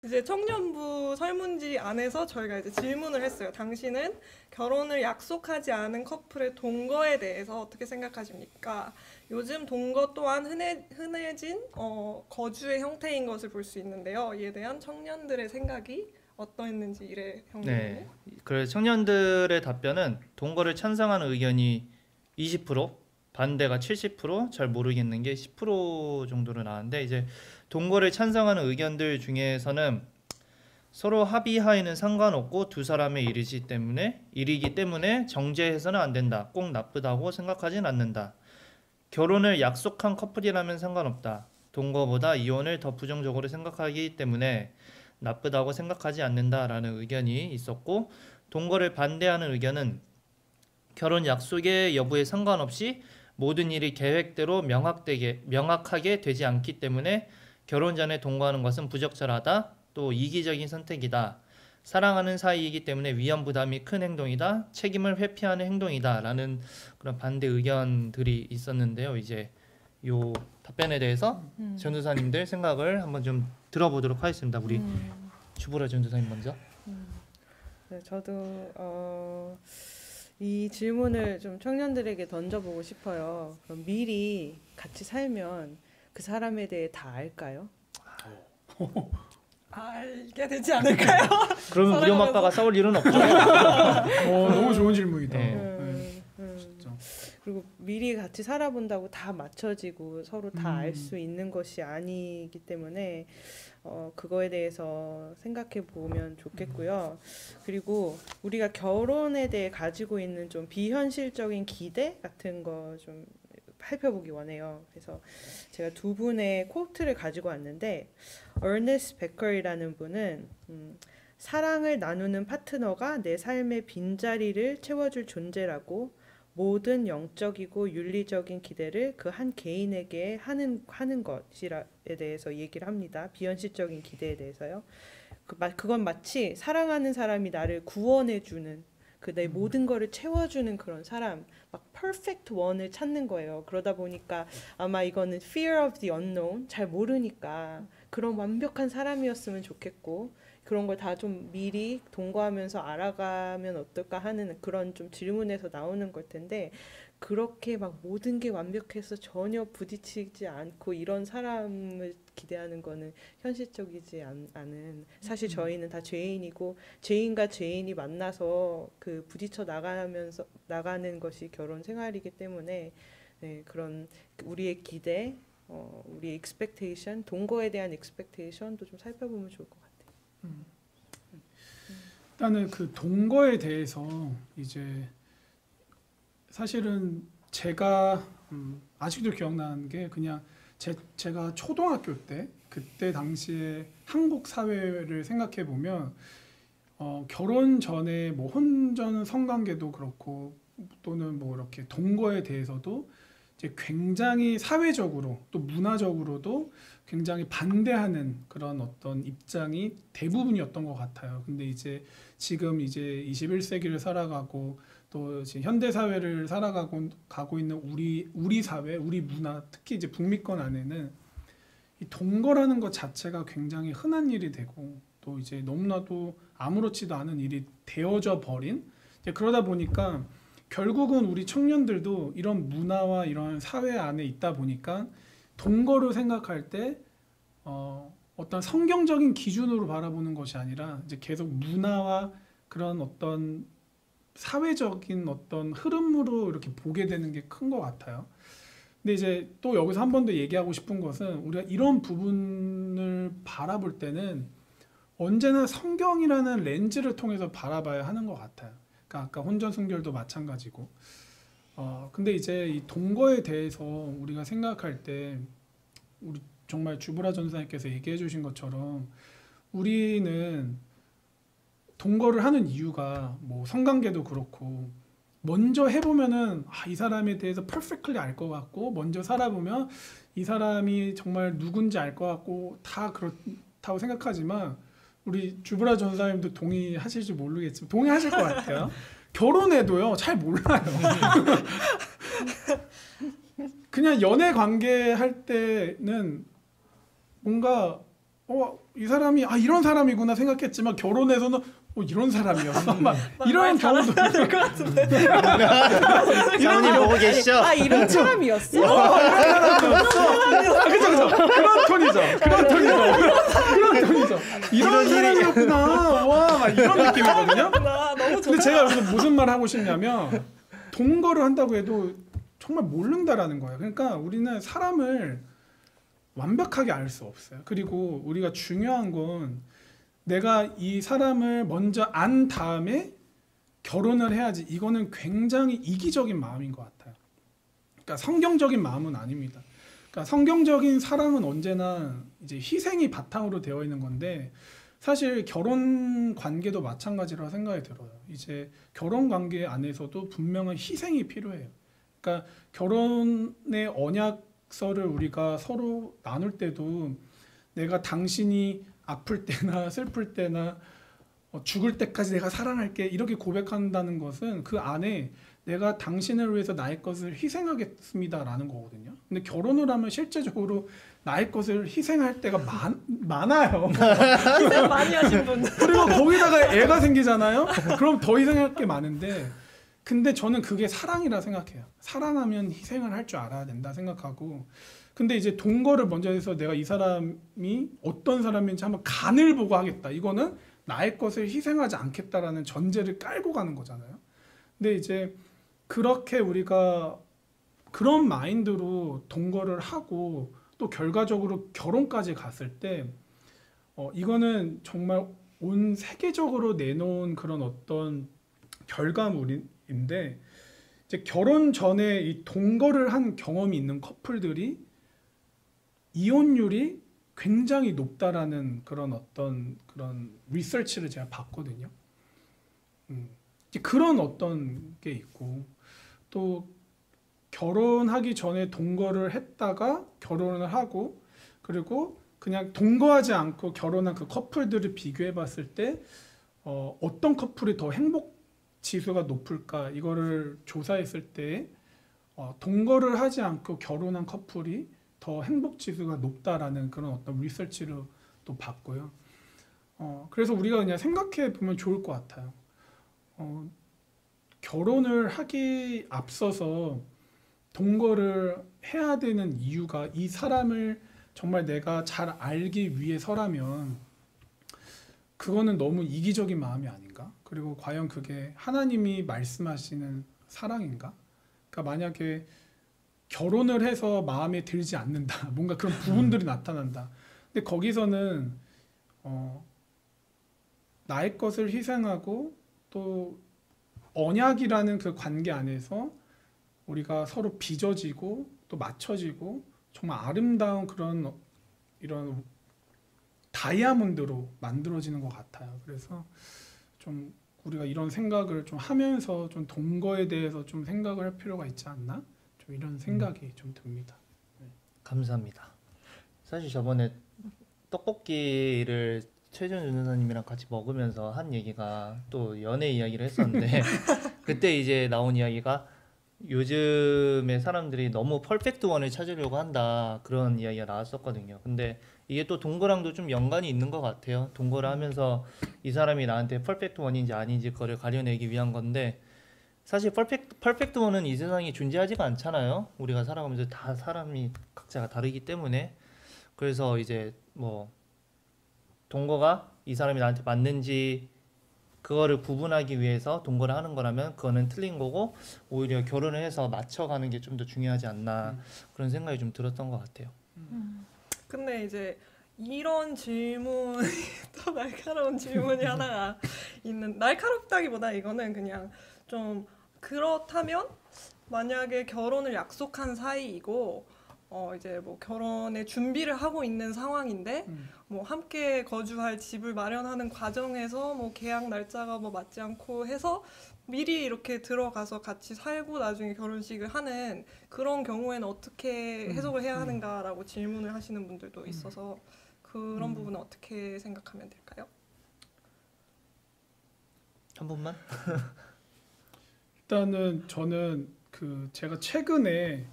이제 청년부 설문지 안에서 저희가 이제 질문을 했어요. 당신은 결혼을 약속하지 않은 커플의 동거에 대해서 어떻게 생각하십니까? 요즘 동거 또한 흔해진 거주의 형태인 것을 볼 수 있는데요. 이에 대한 청년들의 생각이 어떠했는지 이래 형님. 네. 그래서 청년들의 답변은 동거를 찬성하는 의견이 20%, 반대가 70%, 잘 모르겠는 게 10% 정도로 나왔는데 이제 동거를 찬성하는 의견들 중에서는 서로 합의하에는 상관없고 두 사람의 일이기 때문에 정죄해서는 안 된다. 꼭 나쁘다고 생각하진 않는다. 결혼을 약속한 커플이라면 상관없다. 동거보다 이혼을 더 부정적으로 생각하기 때문에 나쁘다고 생각하지 않는다라는 의견이 있었고, 동거를 반대하는 의견은 결혼 약속의 여부에 상관없이 모든 일이 계획대로 명확하게 되지 않기 때문에 결혼 전에 동거하는 것은 부적절하다. 또 이기적인 선택이다. 사랑하는 사이이기 때문에 위험 부담이 큰 행동이다. 책임을 회피하는 행동이다. 라는 그런 반대 의견들이 있었는데요. 이제 요 답변에 대해서 전도사님들 생각을 한번 좀 들어보도록 하겠습니다. 우리 주보라 전도사님 먼저. 네, 저도 이 질문을 좀 청년들에게 던져보고 싶어요. 그럼 미리 같이 살면 그 사람에 대해 다 알까요? 알게 되지 않을까요? 그러면 우리 엄마 아빠가 싸울 일은 없죠. 너무 좋은 질문이다. 네. 진짜. 그리고 미리 같이 살아본다고 다 맞춰지고 서로 다 알 수 있는 것이 아니기 때문에 그거에 대해서 생각해 보면 좋겠고요. 그리고 우리가 결혼에 대해 가지고 있는 좀 비현실적인 기대 같은 거 좀 살펴보기 원해요. 그래서 제가 두 분의 코트를 가지고 왔는데 어네스트 베커이라는 분은 사랑을 나누는 파트너가 내 삶의 빈자리를 채워줄 존재라고 모든 영적이고 윤리적인 기대를 그 한 개인에게 하는 것이라에 대해서 얘기를 합니다. 비현실적인 기대에 대해서요. 그건 마치 사랑하는 사람이 나를 구원해주는 내 모든 거를 채워주는 그런 사람, 막 perfect one을 찾는 거예요. 그러다 보니까 아마 이거는 fear of the unknown, 잘 모르니까 그런 완벽한 사람이었으면 좋겠고 그런 걸 다 좀 미리 동거하면서 알아가면 어떨까 하는 그런 좀 질문에서 나오는 걸 텐데, 그렇게 막 모든 게 완벽해서 전혀 부딪히지 않고 이런 사람을 기대하는 거는 현실적이지 않은, 사실 저희는 다 죄인이고 죄인과 죄인이 만나서 그 부딪혀 나가는 것이 결혼 생활이기 때문에 네, 그런 우리의 기대, 우리의 expectation, 동거에 대한 expectation도 좀 살펴보면 좋을 것 같아요. 일단은 그 동거에 대해서 이제 사실은 제가 아직도 기억나는 게 그냥 제가 초등학교 때 그때 당시에 한국 사회를 생각해 보면 결혼 전에 뭐 혼전 성관계도 그렇고 또는 뭐 이렇게 동거에 대해서도 이제 굉장히 사회적으로 또 문화적으로도 굉장히 반대하는 그런 어떤 입장이 대부분이었던 것 같아요. 근데 이제 지금 이제 21세기를 살아가고 또 이제 현대 사회를 가고 있는 우리 사회, 우리 문화, 특히 이제 북미권 안에는 이 동거라는 것 자체가 굉장히 흔한 일이 되고 또 이제 너무나도 아무렇지도 않은 일이 되어져 버린, 이제 그러다 보니까 결국은 우리 청년들도 이런 문화와 이런 사회 안에 있다 보니까 동거를 생각할 때 어떤 성경적인 기준으로 바라보는 것이 아니라 이제 계속 문화와 그런 어떤 사회적인 어떤 흐름으로 이렇게 보게 되는 게 큰 것 같아요. 근데 이제 또 여기서 한 번 더 얘기하고 싶은 것은 우리가 이런 부분을 바라볼 때는 언제나 성경이라는 렌즈를 통해서 바라봐야 하는 것 같아요. 그러니까 아까 혼전 순결도 마찬가지고. 근데 이제 이 동거에 대해서 우리가 생각할 때 우리 정말 주보라 전사님께서 얘기해 주신 것처럼 우리는 동거를 하는 이유가 뭐 성관계도 그렇고 먼저 해보면은 이 사람에 대해서 perfectly 알 것 같고 먼저 살아보면 이 사람이 정말 누군지 알 것 같고 다 그렇다고 생각하지만 우리 주보라 전사님도 동의하실지 모르겠지만 동의하실 것 같아요. 결혼해도요 잘 몰라요. 그냥 연애 관계 할 때는 뭔가 이 사람이 이런 사람이구나 생각했지만 결혼해서는 이런 사람이었어. 막 이런 경우도 될것 같은데. 장모님 보고 계시죠? 이런 사람이었어? 그죠. 그런 톤이죠. 이런 사람이었구나. 와, 막 이런 느낌이거든요. 너무 근데 제가 여기서 무슨 말 하고 싶냐면 동거를 한다고 해도 정말 모른다라는 거예요. 그러니까 우리는 사람을 완벽하게 알 수 없어요. 그리고 우리가 중요한 건 내가 이 사람을 먼저 안 다음에 결혼을 해야지. 이거는 굉장히 이기적인 마음인 것 같아요. 그러니까 성경적인 마음은 아닙니다. 그러니까 성경적인 사랑은 언제나 이제 희생이 바탕으로 되어 있는 건데 사실 결혼 관계도 마찬가지라고 생각이 들어요. 이제 결혼 관계 안에서도 분명한 희생이 필요해요. 그러니까 결혼의 언약서를 우리가 서로 나눌 때도 내가 당신이 아플 때나 슬플 때나 죽을 때까지 내가 사랑할게 이렇게 고백한다는 것은 그 안에 내가 당신을 위해서 나의 것을 희생하겠습니다라는 거거든요. 근데 결혼을 하면 실제적으로 나의 것을 희생할 때가 많아요. 희생 많이 하신 분. 그리고 거기다가 애가 생기잖아요. 그럼 더 희생할 게 많은데 근데 저는 그게 사랑이라 생각해요. 사랑하면 희생을 할 줄 알아야 된다 생각하고 근데 이제 동거를 먼저 해서 내가 이 사람이 어떤 사람인지 한번 간을 보고 하겠다. 이거는 나의 것을 희생하지 않겠다라는 전제를 깔고 가는 거잖아요. 근데 이제 그렇게 우리가 그런 마인드로 동거를 하고 또 결과적으로 결혼까지 갔을 때 이거는 정말 온 세계적으로 내놓은 그런 어떤 결과물인데 이제 결혼 전에 이 동거를 한 경험이 있는 커플들이 이혼율이 굉장히 높다라는 그런 어떤 그런 리서치를 제가 봤거든요. 이제 그런 어떤 게 있고 또 결혼하기 전에 동거를 했다가 결혼을 하고 그리고 그냥 동거하지 않고 결혼한 그 커플들을 비교해 봤을 때 어떤 커플이 더 행복 지수가 높을까 이거를 조사했을 때 동거를 하지 않고 결혼한 커플이 더 행복 지수가 높다라는 그런 어떤 리서치를 또 봤고요. 그래서 우리가 그냥 생각해 보면 좋을 것 같아요. 결혼을 하기 앞서서 동거를 해야 되는 이유가 이 사람을 정말 내가 잘 알기 위해서라면 그거는 너무 이기적인 마음이 아닌가? 그리고 과연 그게 하나님이 말씀하시는 사랑인가? 그러니까 만약에 결혼을 해서 마음에 들지 않는다. 뭔가 그런 부분들이 나타난다. 근데 거기서는 나의 것을 희생하고 또 언약이라는 그 관계 안에서 우리가 서로 빚어지고 또 맞춰지고 정말 아름다운 그런 이런 다이아몬드로 만들어지는 것 같아요. 그래서 좀 우리가 이런 생각을 좀 하면서 좀 동거에 대해서 좀 생각을 할 필요가 있지 않나? 좀 이런 생각이 좀 듭니다. 감사합니다. 사실 저번에 떡볶이를 최준 전도사님이랑 같이 먹으면서 한 얘기가 또 연애 이야기를 했었는데 그때 이제 나온 이야기가 요즘에 사람들이 너무 퍼펙트 원을 찾으려고 한다 그런 이야기가 나왔었거든요. 근데 이게 또 동거랑도 좀 연관이 있는 것 같아요. 동거를 하면서 이 사람이 나한테 퍼펙트 원인지 아닌지 그거를 가려내기 위한 건데 사실 퍼펙트 원은 이 세상에 존재하지가 않잖아요. 우리가 살아가면서 다 사람이 각자가 다르기 때문에 그래서 이제 뭐 동거가 이 사람이 나한테 맞는지 그거를 구분하기 위해서 동거를 하는 거라면 그거는 틀린 거고 오히려 결혼을 해서 맞춰가는 게 좀 더 중요하지 않나 그런 생각이 좀 들었던 것 같아요. 근데 이제 이런 질문이 또 날카로운 질문이 하나가 있는 날카롭다기보다 이거는 그냥 좀 그렇다면 만약에 결혼을 약속한 사이이고 이제 뭐 결혼의 준비를 하고 있는 상황인데 뭐 함께 거주할 집을 마련하는 과정에서 뭐 계약 날짜가 뭐 맞지 않고 해서 미리 이렇게 들어가서 같이 살고 나중에 결혼식을 하는 그런 경우에는 어떻게 해석을 해야 하는가라고 질문을 하시는 분들도 있어서 그런 부분은 어떻게 생각하면 될까요? 한 번만? 일단은 저는 그 제가 최근에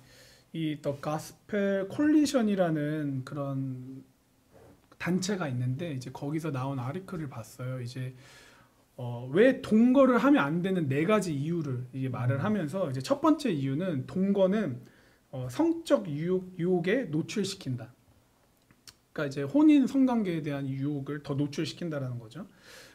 이 The Gospel Coalition이라는 그런 단체가 있는데 이제 거기서 나온 아리클을 봤어요. 이제 왜 동거를 하면 안 되는 네 가지 이유를 이게 말을 하면서 이제 첫 번째 이유는 동거는 성적 유혹에 노출시킨다. 그러니까 이제 혼인 성관계에 대한 유혹을 더 노출시킨다라는 거죠.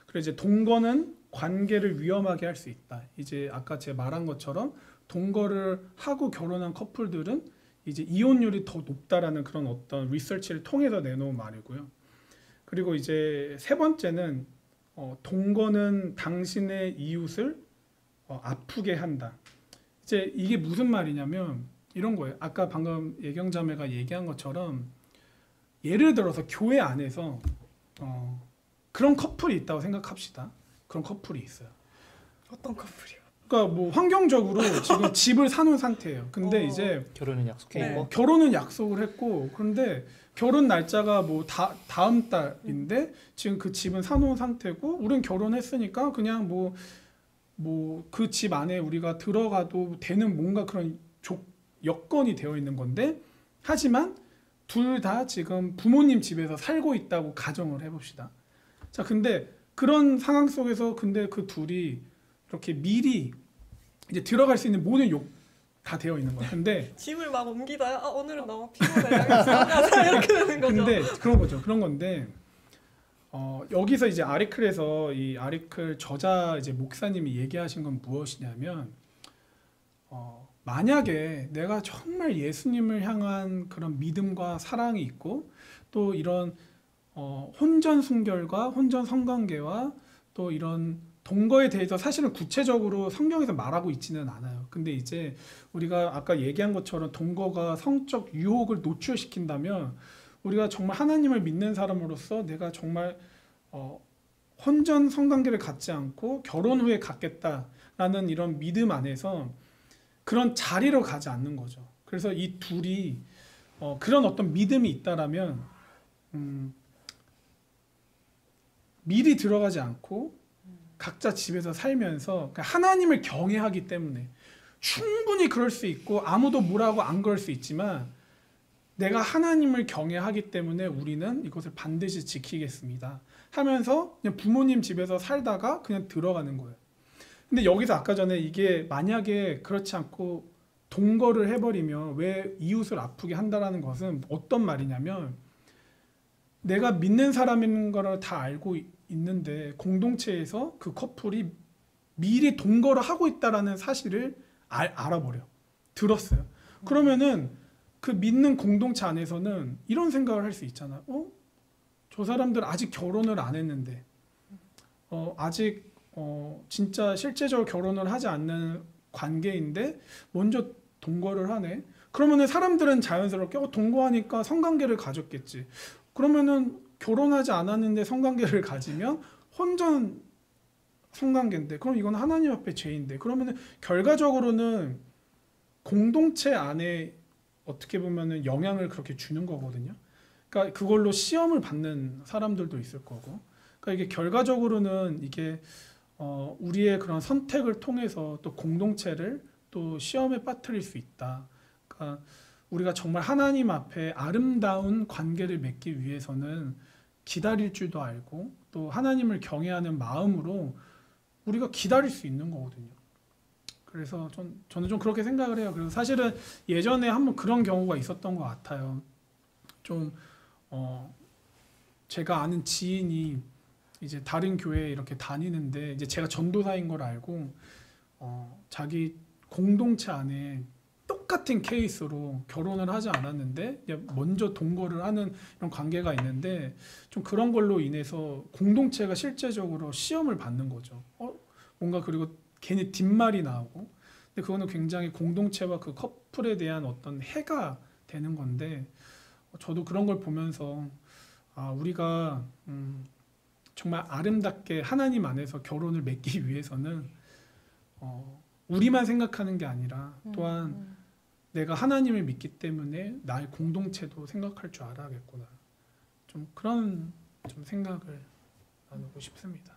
그래서 이제 동거는 관계를 위험하게 할 수 있다. 이제 아까 제가 말한 것처럼 동거를 하고 결혼한 커플들은 이제 이혼율이 더 높다라는 그런 어떤 리서치를 통해서 내놓은 말이고요. 그리고 이제 세 번째는 동거는 당신의 이웃을 아프게 한다. 이제 이게 무슨 말이냐면 이런 거예요. 아까 방금 예경자매가 얘기한 것처럼 예를 들어서 교회 안에서 그런 커플이 있다고 생각합시다. 그런 커플이 있어요. 어떤 커플이요? 그러니까 뭐 환경적으로 지금 집을 사놓은 상태예요. 근데 이제 결혼은 약속해 네. 있고 결혼은 약속을 했고 그런데 결혼 날짜가 뭐 다음 달인데 지금 그 집은 사놓은 상태고 우린 결혼했으니까 그냥 뭐 그 집 안에 우리가 들어가도 되는 뭔가 그런 여건이 되어 있는 건데 하지만 둘 다 지금 부모님 집에서 살고 있다고 가정을 해봅시다. 자, 근데 그런 상황 속에서 근데 그 둘이 이렇게 미리 이제 들어갈 수 있는 모든 다 되어 있는 거야. 근데 짐을 막 옮기다가 오늘은 너무 피곤해. 이렇게 되는 거죠. 근데 그런 거죠. 그런 건데 여기서 이제 아리클에서 이 아리클 저자 이제 목사님이 얘기하신 건 무엇이냐면 만약에 내가 정말 예수님을 향한 그런 믿음과 사랑이 있고 또 이런 혼전 순결과 혼전 성관계와 또 이런 동거에 대해서 사실은 구체적으로 성경에서 말하고 있지는 않아요. 근데 이제 우리가 아까 얘기한 것처럼 동거가 성적 유혹을 노출시킨다면 우리가 정말 하나님을 믿는 사람으로서 내가 정말 혼전 성관계를 갖지 않고 결혼 후에 갖겠다라는 이런 믿음 안에서 그런 자리로 가지 않는 거죠. 그래서 이 둘이 그런 어떤 믿음이 있다라면 미리 들어가지 않고 각자 집에서 살면서 하나님을 경외하기 때문에 충분히 그럴 수 있고 아무도 뭐라고 안 그럴 수 있지만 내가 하나님을 경외하기 때문에 우리는 이것을 반드시 지키겠습니다 하면서 그냥 부모님 집에서 살다가 그냥 들어가는 거예요. 근데 여기서 아까 전에 이게 만약에 그렇지 않고 동거를 해버리면 왜 이웃을 아프게 한다라는 것은 어떤 말이냐면 내가 믿는 사람인 거를 다 알고 있는데 공동체에서 그 커플이 미리 동거를 하고 있다라는 사실을 알아버려. 들었어요. 그러면은 그 믿는 공동체 안에서는 이런 생각을 할 수 있잖아. 저 사람들 아직 결혼을 안 했는데 아직 진짜 실제적으로 결혼을 하지 않는 관계인데 먼저 동거를 하네. 그러면은 사람들은 자연스럽게 동거하니까 성관계를 가졌겠지. 그러면은 결혼하지 않았는데 성관계를 가지면 혼전 성관계인데 그럼 이건 하나님 앞에 죄인데 그러면은 결과적으로는 공동체 안에 어떻게 보면은 영향을 그렇게 주는 거거든요. 그러니까 그걸로 시험을 받는 사람들도 있을 거고. 그러니까 이게 결과적으로는 이게 우리의 그런 선택을 통해서 또 공동체를 또 시험에 빠뜨릴 수 있다. 그러니까 우리가 정말 하나님 앞에 아름다운 관계를 맺기 위해서는 기다릴 줄도 알고 또 하나님을 경외하는 마음으로 우리가 기다릴 수 있는 거거든요. 그래서 저는 좀 그렇게 생각을 해요. 그래서 사실은 예전에 한번 그런 경우가 있었던 것 같아요. 좀 제가 아는 지인이 이제 다른 교회에 이렇게 다니는데 이제 제가 전도사인 걸 알고 자기 공동체 안에 똑같은 케이스로 결혼을 하지 않았는데 먼저 동거를 하는 이런 관계가 있는데 좀 그런 걸로 인해서 공동체가 실제적으로 시험을 받는 거죠. 뭔가 그리고 괜히 뒷말이 나오고 근데 그거는 굉장히 공동체와 그 커플에 대한 어떤 해가 되는 건데 저도 그런 걸 보면서 우리가 정말 아름답게 하나님 안에서 결혼을 맺기 위해서는 우리만 생각하는 게 아니라 또한 내가 하나님을 믿기 때문에 나의 공동체도 생각할 줄 알아야겠구나. 좀 그런 좀 생각을 나누고 싶습니다.